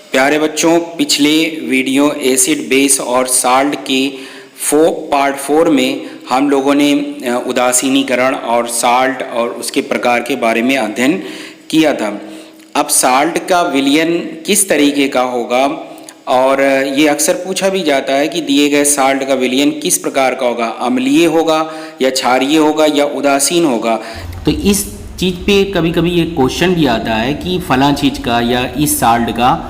प्यारे बच्चों, पिछले वीडियो एसिड बेस और साल्ट के पार्ट 4 में हम लोगों ने उदासीनीकरण और साल्ट और उसके प्रकार के बारे में अध्ययन किया था। अब साल्ट का विलयन किस तरीके का होगा, और ये अक्सर पूछा भी जाता है कि दिए गए साल्ट का विलयन किस प्रकार का होगा, अम्लीय होगा या क्षारीय होगा या उदासीन होगा। तो इस चीज़ पे कभी कभी ये क्वेश्चन भी आता है कि फलां चीज़ का या इस साल्ट का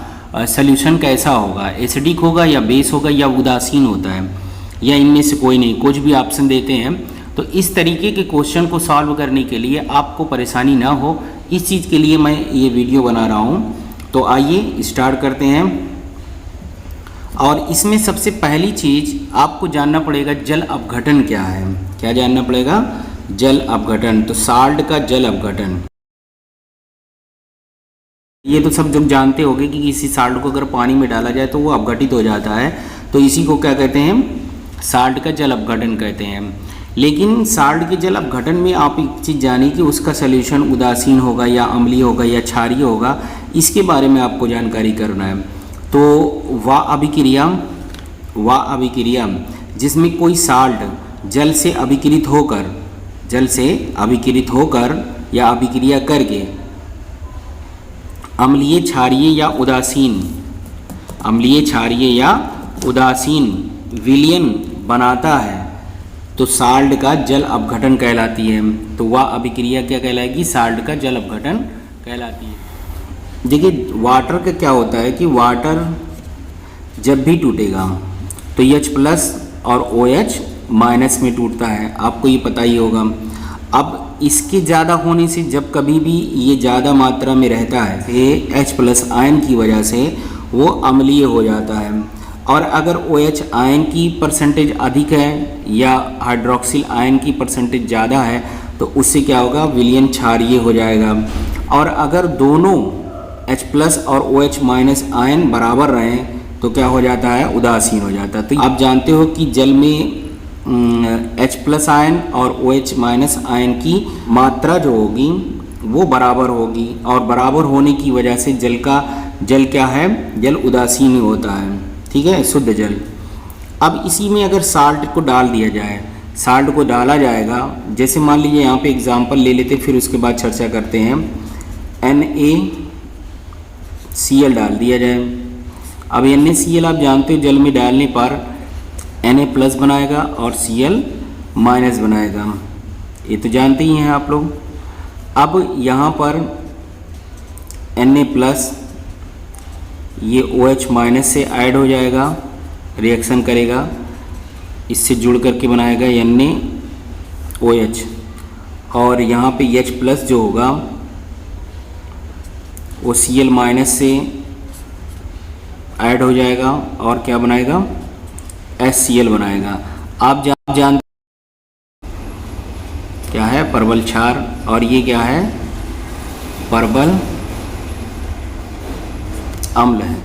सल्यूशन कैसा होगा, एसिडिक होगा या बेस होगा या उदासीन होता है या इनमें से कोई नहीं, कुछ भी ऑप्शन देते हैं। तो इस तरीके के क्वेश्चन को सॉल्व करने के लिए आपको परेशानी ना हो, इस चीज़ के लिए मैं ये वीडियो बना रहा हूँ। तो आइए स्टार्ट करते हैं। और इसमें सबसे पहली चीज़ आपको जानना पड़ेगा जल अपघटन क्या है। क्या जानना पड़ेगा? जल अपघटन। तो साल्ट का जल अपघटन, ये तो सब लोग जानते होंगे कि किसी साल्ट को अगर पानी में डाला जाए तो वो अपघटित हो जाता है। तो इसी को क्या कहते हैं? साल्ट का जल अपघटन कहते हैं। लेकिन साल्ट के जल अपघटन में आप एक चीज़ जानिए कि उसका सल्यूशन उदासीन होगा या अम्लीय होगा या क्षारीय होगा, इसके बारे में आपको जानकारी करना है। तो वह अभिक्रिया जिसमें कोई साल्ट जल से अभिक्रित होकर या अभिक्रिया करके अम्लीय क्षारीय या उदासीन विलयन बनाता है तो साल्ट का जल अपघटन कहलाती है। तो वह अभिक्रिया क्या कहलाएगी? साल्ट का जल अपघटन कहलाती है। देखिए, वाटर का क्या होता है कि वाटर जब भी टूटेगा तो H+ और OH- में टूटता है, आपको ये पता ही होगा। अब इसके ज़्यादा होने से जब कभी भी ये ज़्यादा मात्रा में रहता है, ये H+ आयन की वजह से वो अम्लीय हो जाता है। और अगर OH आयन की परसेंटेज अधिक है या हाइड्रोक्सिल आयन की परसेंटेज ज़्यादा है तो उससे क्या होगा? विलयन क्षारीय हो जाएगा। और अगर दोनों H+ और OH- आयन बराबर रहें तो क्या हो जाता है? उदासीन हो जाता है। तो आप जानते हो कि जल में H+ आयन और OH- आयन की मात्रा जो होगी वो बराबर होगी, और बराबर होने की वजह से जल क्या है? जल उदासीन होता है। ठीक है, शुद्ध जल। अब इसी में अगर साल्ट को डाल दिया जाए, साल्ट को डाला जाएगा, जैसे मान लीजिए यहाँ पे एग्जांपल ले लेते, फिर उसके बाद चर्चा करते हैं। NaCl डाल दिया जाए। अब NaCl आप जानते हो जल में डालने पर Na+ बनाएगा और Cl- बनाएगा, ये तो जानते ही हैं आप लोग। अब यहाँ पर Na+ ये OH- से ऐड हो जाएगा, रिएक्शन करेगा, इससे जुड़ करके बनाएगा NaOH, और यहाँ पे H+ जो होगा वो Cl- से ऐड हो जाएगा और क्या बनाएगा? HCl बनाएगा। आप जानते क्या है? परवल क्षार। और ये क्या है? परवल अम्ल है।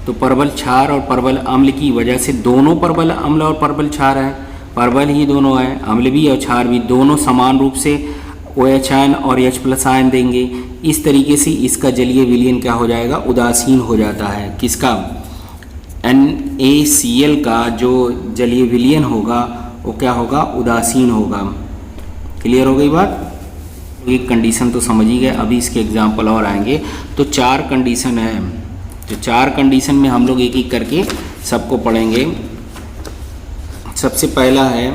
तो परवल क्षार और परवल अम्ल की वजह से दोनों परवल अम्ल और परवल क्षार है, परवल ही दोनों है, अम्ल भी और क्षार भी, दोनों समान रूप से OH आयन और H+ आयन देंगे। इस तरीके से इसका जलीय विलयन क्या हो जाएगा? उदासीन हो जाता है। किसका? NaCl का जो जलीय विलयन होगा वो क्या होगा? उदासीन होगा। क्लियर हो गई बात? एक कंडीशन तो समझ ही गए, अभी इसके एग्जाम्पल और आएंगे। तो 4 कंडीशन है, तो 4 कंडीशन में हम लोग एक एक करके सबको पढ़ेंगे। सबसे पहला है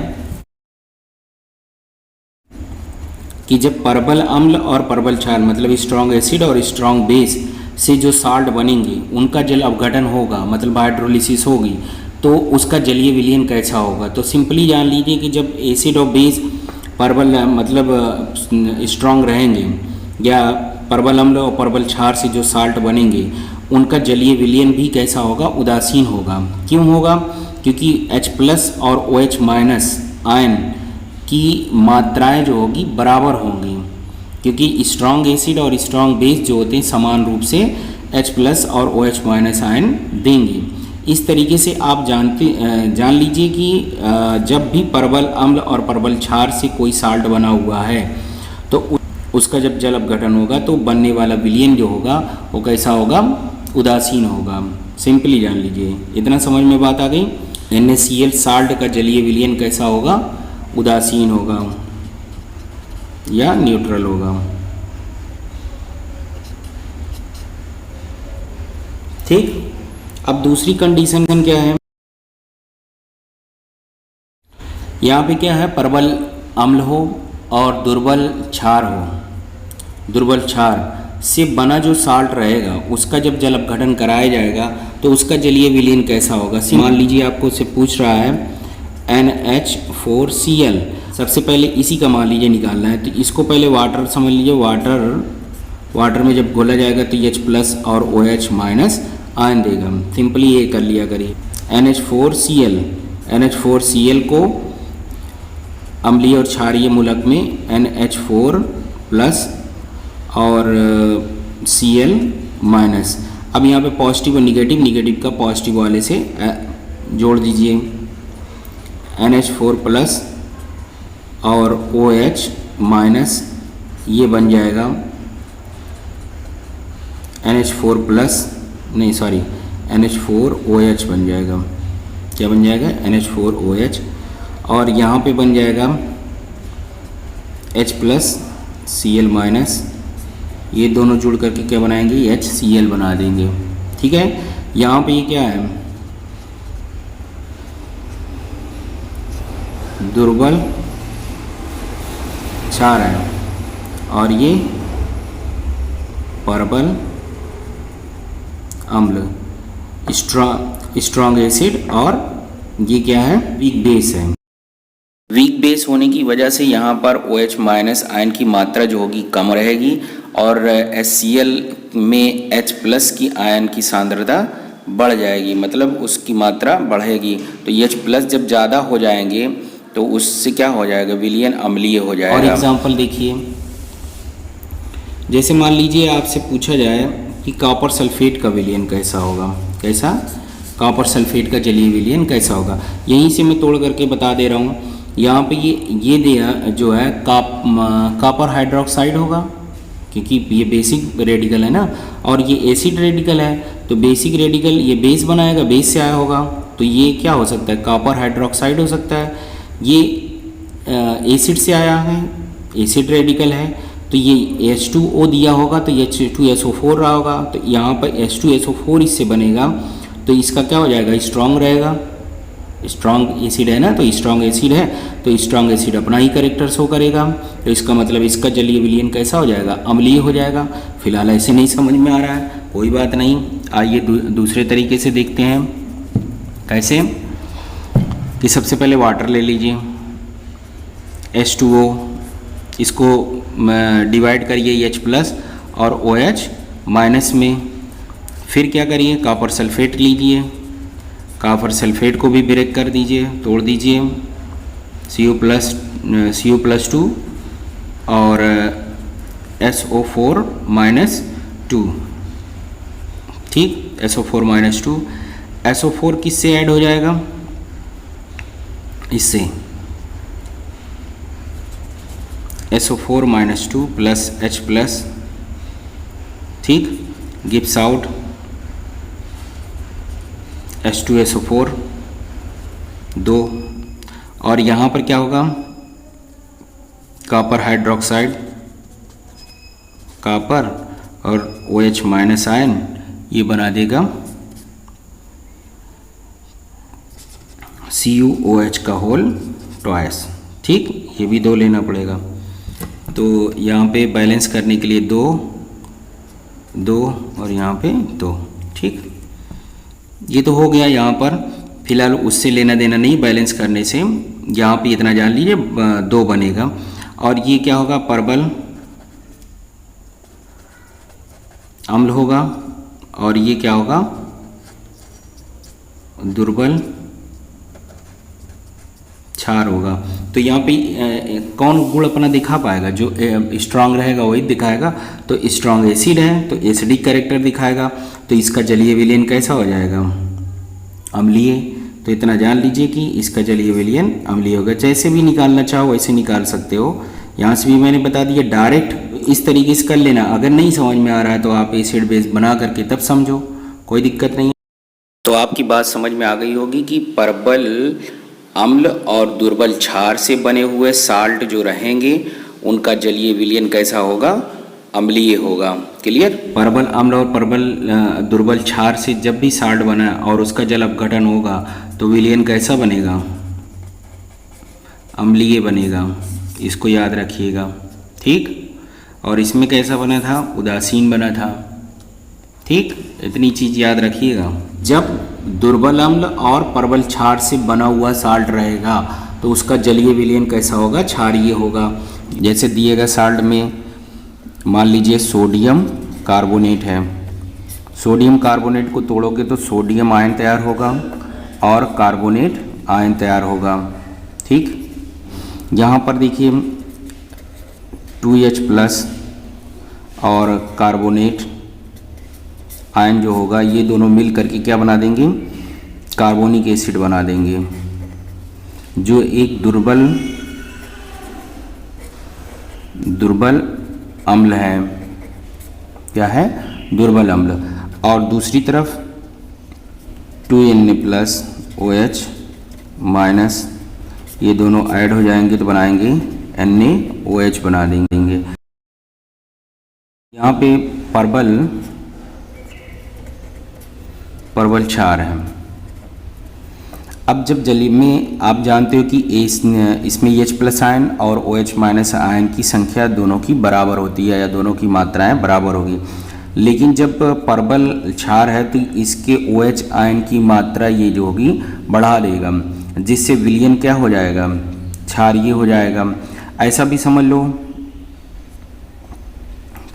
कि जब परवल अम्ल और परवल क्षार मतलब स्ट्रॉन्ग एसिड और स्ट्रॉन्ग बेस से जो साल्ट बनेंगे उनका जल अपघटन होगा, मतलब हाइड्रोलिसिस होगी, तो उसका जलीय विलयन कैसा होगा? तो सिंपली जान लीजिए कि जब एसिड और बेस परवल मतलब स्ट्रॉन्ग रहेंगे या परवल अम्ल और परवल क्षार से जो साल्ट बनेंगे उनका जलीय विलयन भी कैसा होगा? उदासीन होगा। क्यों होगा? क्योंकि H+ और OH- आयन की मात्राएं जो होगी बराबर होंगी, क्योंकि स्ट्रॉन्ग एसिड और स्ट्रॉन्ग बेस जो होते हैं समान रूप से H+ और OH- आयन देंगे। इस तरीके से आप जान लीजिए कि जब भी परवल अम्ल और परवल क्षार से कोई साल्ट बना हुआ है तो उसका जब जल अपघटन होगा तो बनने वाला विलयन जो होगा वो कैसा होगा? उदासीन होगा। सिंपली जान लीजिए, इतना समझ में बात आ गई। NaCl साल्ट का जलीय विलयन कैसा होगा? उदासीन होगा या न्यूट्रल होगा। ठीक, अब दूसरी कंडीशन क्या है? यहाँ पे क्या है? प्रबल अम्ल हो और दुर्बल क्षार हो। दुर्बल क्षार से बना जो साल्ट रहेगा उसका जब जल अपघटन कराया जाएगा तो उसका जलीय विलयन कैसा होगा? मान लीजिए आपको से पूछ रहा है NH4Cl, सबसे पहले इसी का मान लीजिए निकालना है, तो इसको पहले वाटर समझ लीजिए। वाटर में जब घोला जाएगा तो H प्लस और OH माइनस आयन देगा। सिंपली ये कर लिया करिए। NH4Cl को अम्लीय और क्षारीय मूलक में NH4 प्लस और Cl माइनस। अब यहाँ पे पॉजिटिव और निगेटिव का पॉजिटिव वाले से जोड़ दीजिए। NH4 प्लस और OH माइनस, ये बन जाएगा NH4 प्लस नहीं सॉरी NH4OH बन जाएगा। क्या बन जाएगा? NH4OH। और यहाँ पे बन जाएगा H प्लस Cl माइनस, ये दोनों जुड़ करके क्या बनाएंगे? HCl बना देंगे। ठीक है, यहाँ पे ये क्या है? दुर्बल क्षार है और ये प्रबल अम्ल, स्ट्रॉन्ग एसिड, और ये क्या है? वीक बेस है। वीक बेस होने की वजह से यहाँ पर OH माइनस आयन की मात्रा जो होगी कम रहेगी और HCl में H प्लस की आयन की सांद्रता बढ़ जाएगी, मतलब उसकी मात्रा बढ़ेगी। तो H प्लस जब ज़्यादा हो जाएंगे तो उससे क्या हो जाएगा? विलयन अम्लीय हो जाएगा। और एग्जांपल देखिए, जैसे मान लीजिए आपसे पूछा जाए कि कॉपर सल्फेट का विलयन कैसा होगा? कैसा? कॉपर सल्फेट का जलीय विलयन कैसा होगा? यहीं से मैं तोड़ करके बता दे रहा हूँ। यहाँ पे ये दिया जो है कॉपर हाइड्रोक्साइड होगा, क्योंकि ये बेसिक रेडिकल है ना, और ये एसिड रेडिकल है, तो बेसिक रेडिकल ये बेस बनाएगा, बेस से आया होगा, तो ये क्या हो सकता है? कॉपर हाइड्रोक्साइड हो सकता है। ये एसिड से आया है, एसिड रेडिकल है, तो ये H2O दिया होगा तो H2SO4 रहा होगा, तो यहाँ पर H2SO4 इससे बनेगा, तो इसका क्या हो जाएगा? स्ट्रॉन्ग रहेगा। स्ट्रॉन्ग एसिड है ना, तो स्ट्रॉन्ग एसिड है, तो स्ट्रॉन्ग एसिड अपना ही कैरेक्टर शो करेगा, तो इसका मतलब इसका जलीय विलयन कैसा हो जाएगा? अम्लीय हो जाएगा। फिलहाल ऐसे नहीं समझ में आ रहा है, कोई बात नहीं, आइए दूसरे तरीके से देखते हैं। कैसे? कि सबसे पहले वाटर ले लीजिए, H2O, इसको डिवाइड करिए H प्लस और OH माइनस में। फिर क्या करिए? कॉपर सल्फेट लीजिए, कॉपर सल्फेट को भी ब्रेक कर दीजिए, तोड़ दीजिए, CO प्लस 2 और SO4 माइनस 2। ठीक, SO4 माइनस 2। SO4 किससे ऐड हो जाएगा? इससे SO4 minus 2 plus H plus, ठीक, गिव्स आउट H2SO4 2। और यहाँ पर क्या होगा? कॉपर हाइड्रोक्साइड, कॉपर और OH माइनस आयन, ये बना देगा CuOH का होल ट्वाइस। ठीक, ये भी 2 लेना पड़ेगा, तो यहाँ पे बैलेंस करने के लिए 2 2 और यहाँ पे 2। ठीक, ये तो हो गया यहाँ पर। फिलहाल उससे लेना देना नहीं बैलेंस करने से, यहाँ पे इतना जान लीजिए 2 बनेगा। और ये क्या होगा? प्रबल अम्ल होगा, और ये क्या होगा? दुर्बल क्षार होगा। तो यहाँ पे कौन गुण अपना दिखा पाएगा? जो स्ट्रांग रहेगा वही दिखाएगा। तो स्ट्रांग एसिड है तो एसिडिक कैरेक्टर दिखाएगा, तो इसका जलीय विलयन कैसा हो जाएगा? अम्लीय। तो इतना जान लीजिए कि इसका जलीय विलयन अम्लीय होगा। जैसे भी निकालना चाहो वैसे निकाल सकते हो, यहाँ से भी मैंने बता दिया। डायरेक्ट इस तरीके से कर लेना, अगर नहीं समझ में आ रहा है तो आप एसिड बेस बना करके तब समझो। कोई दिक्कत नहीं है। तो आपकी बात समझ में आ गई होगी कि परबल अम्ल और दुर्बल क्षार से बने हुए साल्ट जो रहेंगे उनका जलीय विलयन कैसा होगा, अम्लीय होगा। क्लियर। परबल अम्ल और परबल दुर्बल क्षार से जब भी साल्ट बना और उसका जल अपघटन होगा तो विलयन कैसा बनेगा, अम्लीय बनेगा। इसको याद रखिएगा, ठीक। और इसमें कैसा बना था, उदासीन बना था, ठीक। इतनी चीज़ याद रखिएगा। जब दुर्बल अम्ल और परबल क्षार से बना हुआ साल्ट रहेगा तो उसका जलीय विलयन कैसा होगा, क्षारीय होगा। जैसे दिएगा साल्ट में मान लीजिए सोडियम कार्बोनेट है, सोडियम कार्बोनेट को तोड़ोगे तो सोडियम आयन तैयार होगा और कार्बोनेट आयन तैयार होगा, ठीक। यहाँ पर देखिए 2H+ और कार्बोनेट आयन जो होगा ये दोनों मिल करके क्या बना देंगे, कार्बोनिक एसिड बना देंगे, जो एक दुर्बल अम्ल है। क्या है, दुर्बल अम्ल। और दूसरी तरफ 2Na+OH- ये दोनों ऐड हो जाएंगे तो बनाएंगे NaOH बना देंगे। यहाँ पे परबल क्षार है। अब जब जली में आप जानते हो कि इसमें H+ आयन और OH- आयन की संख्या दोनों की बराबर होती है या दोनों की मात्राएं बराबर होगी। लेकिन जब परबल क्षार है तो इसके OH आयन की मात्रा ये जो होगी बढ़ा देगा, जिससे विलयन क्या हो जाएगा, क्षारीय हो जाएगा। ऐसा भी समझ लो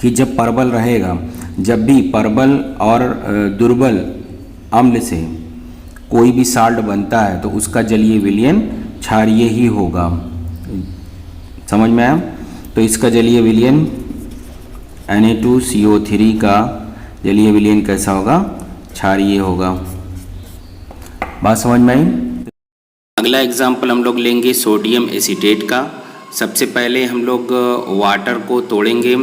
कि जब परबल रहेगा, जब भी परबल और दुर्बल अम्ल से कोई भी साल्ट बनता है तो उसका जलीय विलयन क्षारीय ही होगा। समझ में आया। तो इसका जलीय विलयन Na2CO3 का जलीय विलयन कैसा होगा, क्षारीय होगा। बात समझ में आई। अगला एग्जाम्पल हम लोग लेंगे सोडियम एसीटेट का। सबसे पहले हम लोग वाटर को तोड़ेंगे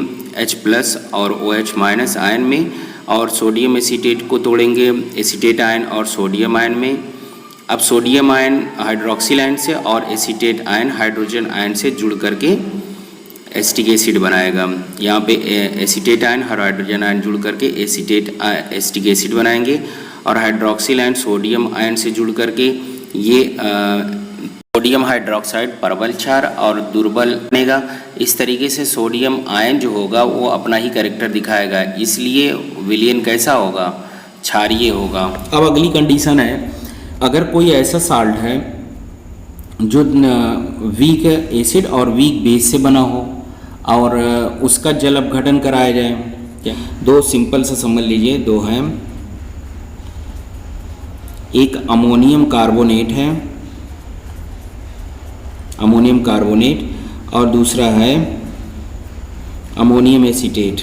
H+ और OH- आयन में, और सोडियम एसीटेट को तोड़ेंगे एसीटेट आयन और सोडियम आयन में। अब सोडियम आयन हाइड्रोक्सिल आयन से और एसीटेट आयन हाइड्रोजन आयन से जुड़ करके एसिटिक एसिड बनाएगा। यहाँ पे एसीटेट आयन और हाइड्रोजन आयन जुड़ करके एसिटिक एसिड बनाएंगे, और हाइड्रोक्सिल आयन सोडियम आयन से जुड़ करके ये सोडियम हाइड्रोक्साइड परबल क्षार और दुर्बल बनेगा। इस तरीके से सोडियम आयन जो होगा वो अपना ही कैरेक्टर दिखाएगा, इसलिए विलयन कैसा होगा, क्षारीय होगा। अब अगली कंडीशन है, अगर कोई ऐसा साल्ट है जो वीक एसिड और वीक बेस से बना हो और उसका जल अपघटन कराया जाए। क्या, दो सिंपल सा समझ लीजिए, दो हैं, एक अमोनियम कार्बोनेट है, अमोनियम कार्बोनेट, और दूसरा है अमोनियम एसीटेट।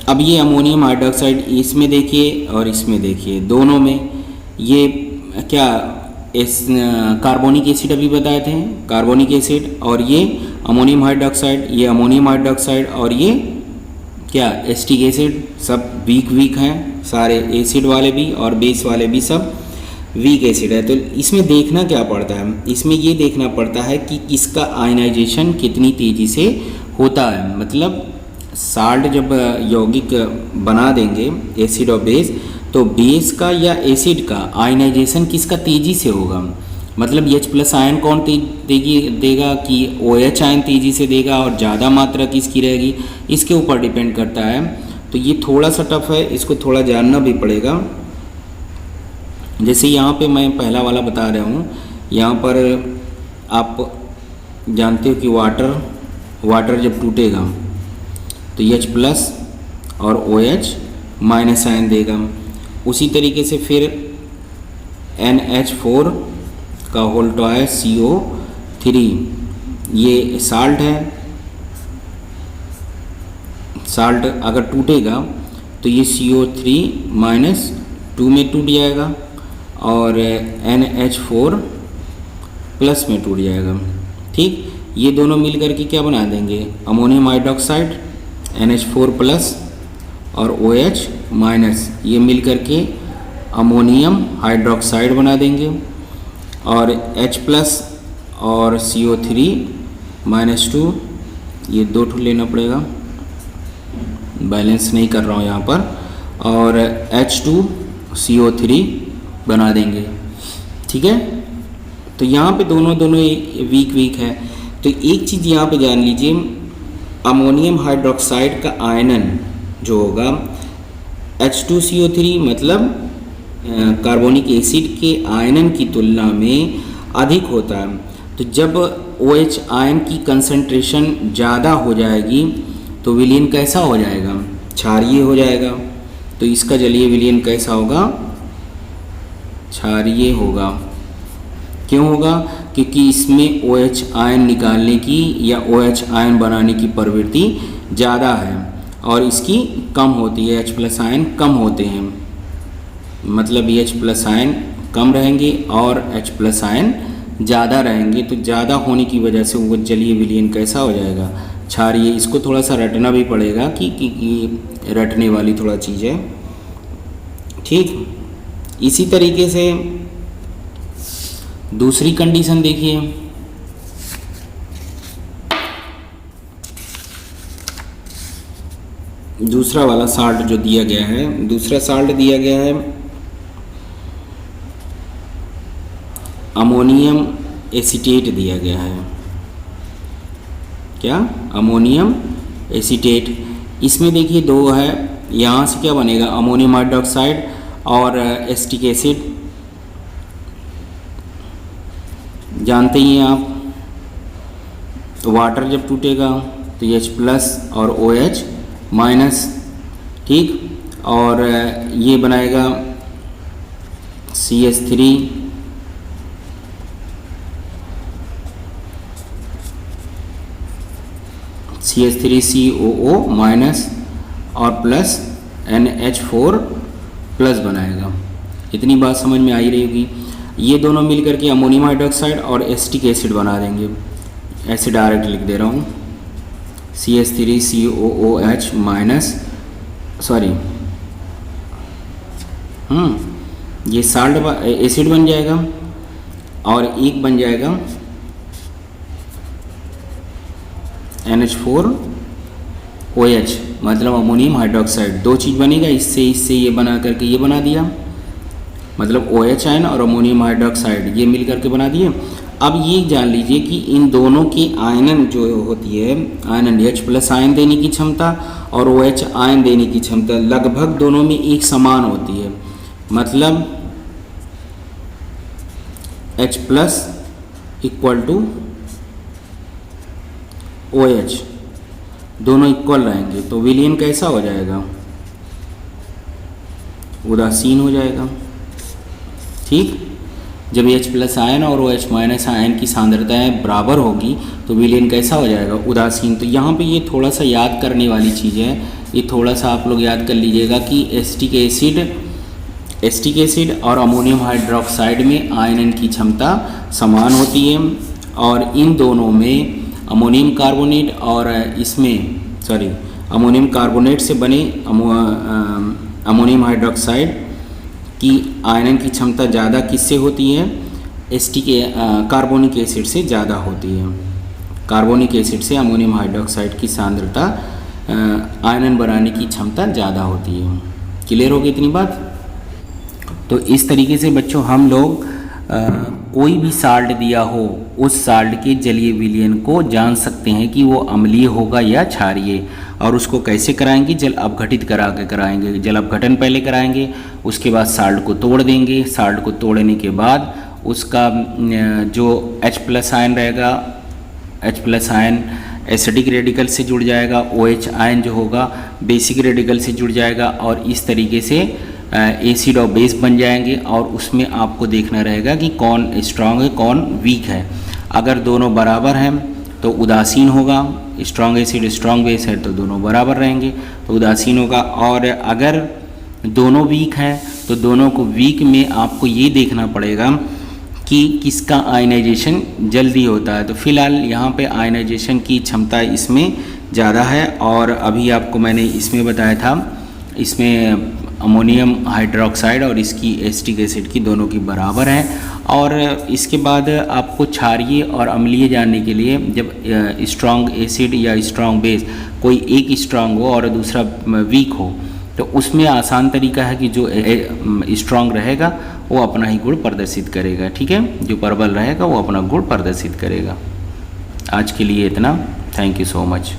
अब ये अमोनियम हाइड्रोक्साइड इसमें देखिए और इसमें देखिए, दोनों में ये क्या कार्बोनिक एसिड अभी बताए थे, कार्बोनिक एसिड, और ये अमोनियम हाइड्रोक्साइड, ये अमोनियम हाइड्रोक्साइड, और ये क्या एसिटिक एसिड। सब वीक हैं, सारे एसिड वाले भी और बेस वाले भी सब वीक एसिड है। तो इसमें देखना क्या पड़ता है, इसमें ये देखना पड़ता है कि इसका आयनाइजेशन कितनी तेज़ी से होता है। मतलब साल्ट जब यौगिक बना देंगे एसिड और बेस, तो बेस का या एसिड का आयनाइजेशन किसका तेज़ी से होगा। मतलब H+ आयन कौन तेजी देगा कि OH आयन तेज़ी से देगा, और ज़्यादा मात्रा किसकी रहेगी, इसके ऊपर डिपेंड करता है। तो ये थोड़ा सा टफ है, इसको थोड़ा जानना भी पड़ेगा। जैसे यहाँ पे मैं पहला वाला बता रहा हूँ, यहाँ पर आप जानते हो कि वाटर जब टूटेगा तो H+ और OH- आयन देगा। उसी तरीके से फिर NH4 का होल टॉय CO3, ये साल्ट है। साल्ट अगर टूटेगा तो ये CO3- 2 में टूट जाएगा और NH4+ में टूट जाएगा। ठीक, ये दोनों मिल करके क्या बना देंगे, अमोनियम हाइड्रोक्साइड NH4+ और OH माइनस, ये मिल करके अमोनियम हाइड्रोक्साइड बना देंगे। और H+ और CO3-2, ये 2 लेना पड़ेगा, बैलेंस नहीं कर रहा हूँ यहाँ पर, और H2CO3 बना देंगे। ठीक है, तो यहाँ पे दोनों वीक है। तो एक चीज़ यहाँ पे जान लीजिए, अमोनियम हाइड्रोक्साइड का आयनन जो होगा H2CO3 मतलब कार्बोनिक एसिड के आयनन की तुलना में अधिक होता है। तो जब OH आयन की कंसंट्रेशन ज़्यादा हो जाएगी तो विलयन कैसा हो जाएगा, क्षारीय हो जाएगा। तो इसका जलीय विलयन कैसा होगा, क्षारीय होगा। क्यों होगा, क्योंकि इसमें OH आयन निकालने की या OH आयन बनाने की प्रवृत्ति ज़्यादा है और इसकी कम होती है, H+ आयन कम होते हैं, मतलब H+ आयन कम रहेंगे और H+ आयन ज़्यादा रहेंगे। तो ज़्यादा होने की वजह से वो जलीय विलयन कैसा हो जाएगा, क्षारीय। इसको थोड़ा सा रटना भी पड़ेगा कि रटने वाली थोड़ा चीज़ है। ठीक, इसी तरीके से दूसरी कंडीशन देखिए, दूसरा वाला साल्ट जो दिया गया है, दूसरा साल्ट दिया गया है अमोनियम एसीटेट दिया गया है। क्या, अमोनियम एसीटेट। इसमें देखिए 2 है, यहाँ से क्या बनेगा, अमोनियम हाइड्रोक्साइड और एसिटिक एसिड। जानते ही हैं आप, वाटर जब टूटेगा तो H+ और OH माइनस। ठीक, और ये बनाएगा CH3 CH3COO माइनस और प्लस NH4+ बनाएगा। इतनी बात समझ में आई रहेगी। ये दोनों मिलकर के अमोनियम हाइड्रोक्साइड और एसिटिक एसिड बना देंगे। ऐसे डायरेक्ट लिख दे रहा हूँ, CH3COOH माइनस, सॉरी, ये साल्ट एसिड बन जाएगा और एक बन जाएगा NH4OH मतलब अमोनियम हाइड्रोक्साइड। 2 चीज़ बनेगा, इससे ये बना करके ये बना दिया, मतलब OH आयन और अमोनियम हाइड्रोक्साइड ये मिल करके बना दिए। अब ये जान लीजिए कि इन दोनों की आयनन जो होती है, आयनन H+ आयन देने की क्षमता और OH आयन देने की क्षमता लगभग दोनों में एक समान होती है। मतलब H+ इक्वल टू OH, दोनों इक्वल रहेंगे। तो विलयन कैसा हो जाएगा, उदासीन हो जाएगा। ठीक, जब H+ आयन और OH माइनस आयन की सांद्रताएं बराबर होगी तो विलयन कैसा हो जाएगा, उदासीन। तो यहाँ पे ये थोड़ा सा याद करने वाली चीज़ है, ये थोड़ा सा आप लोग याद कर लीजिएगा कि एसिटिक एसिड और अमोनियम हाइड्रोक्साइड में आयनन की क्षमता समान होती है और इन दोनों में अमोनियम कार्बोनेट और इसमें अमोनियम कार्बोनेट से बने अमोनियम हाइड्रोक्साइड की आयनन की क्षमता ज़्यादा किससे होती है, कार्बोनिक एसिड से ज़्यादा होती है। कार्बोनिक एसिड से अमोनियम हाइड्रोक्साइड की सांद्रता आयनन बनाने की क्षमता ज़्यादा होती है। क्लियर होगी इतनी बात। तो इस तरीके से बच्चों हम लोग कोई भी साल्ट दिया हो उस साल्ट के जलीय विलयन को जान सकते हैं कि वो अम्लीय होगा या क्षारीय। और उसको कैसे कराएंगे, जल अपघटित करा के कराएंगे। जल अपघटन पहले कराएंगे, उसके बाद साल्ट को तोड़ देंगे। साल्ट को तोड़ने के बाद उसका जो H+ आयन रहेगा, H+ आयन एसिडिक रेडिकल से जुड़ जाएगा, OH आयन जो होगा बेसिक रेडिकल से जुड़ जाएगा और इस तरीके से एसिड और बेस बन जाएंगे। और उसमें आपको देखना रहेगा कि कौन स्ट्रांग है कौन वीक है। अगर दोनों बराबर हैं तो उदासीन होगा, स्ट्रांग एसिड स्ट्रांग बेस है तो दोनों बराबर रहेंगे तो उदासीन होगा। और अगर दोनों वीक हैं तो दोनों को वीक में आपको ये देखना पड़ेगा कि किसका आयनाइजेशन जल्दी होता है। तो फिलहाल यहाँ पे आयनाइजेशन की क्षमता इसमें ज़्यादा है। और अभी आपको मैंने इसमें बताया था, इसमें अमोनियम हाइड्रोक्साइड और इसकी एसिटिक एसिड की दोनों की बराबर है। और इसके बाद आपको क्षारीय और अम्लीय जानने के लिए, जब स्ट्रॉन्ग एसिड या स्ट्रॉन्ग बेस कोई एक स्ट्रॉन्ग हो और दूसरा वीक हो, तो उसमें आसान तरीका है कि जो स्ट्रॉन्ग रहेगा वो अपना ही गुण प्रदर्शित करेगा, ठीक है। जो प्रबल रहेगा वो अपना गुण प्रदर्शित करेगा। आज के लिए इतना। Thank you so much.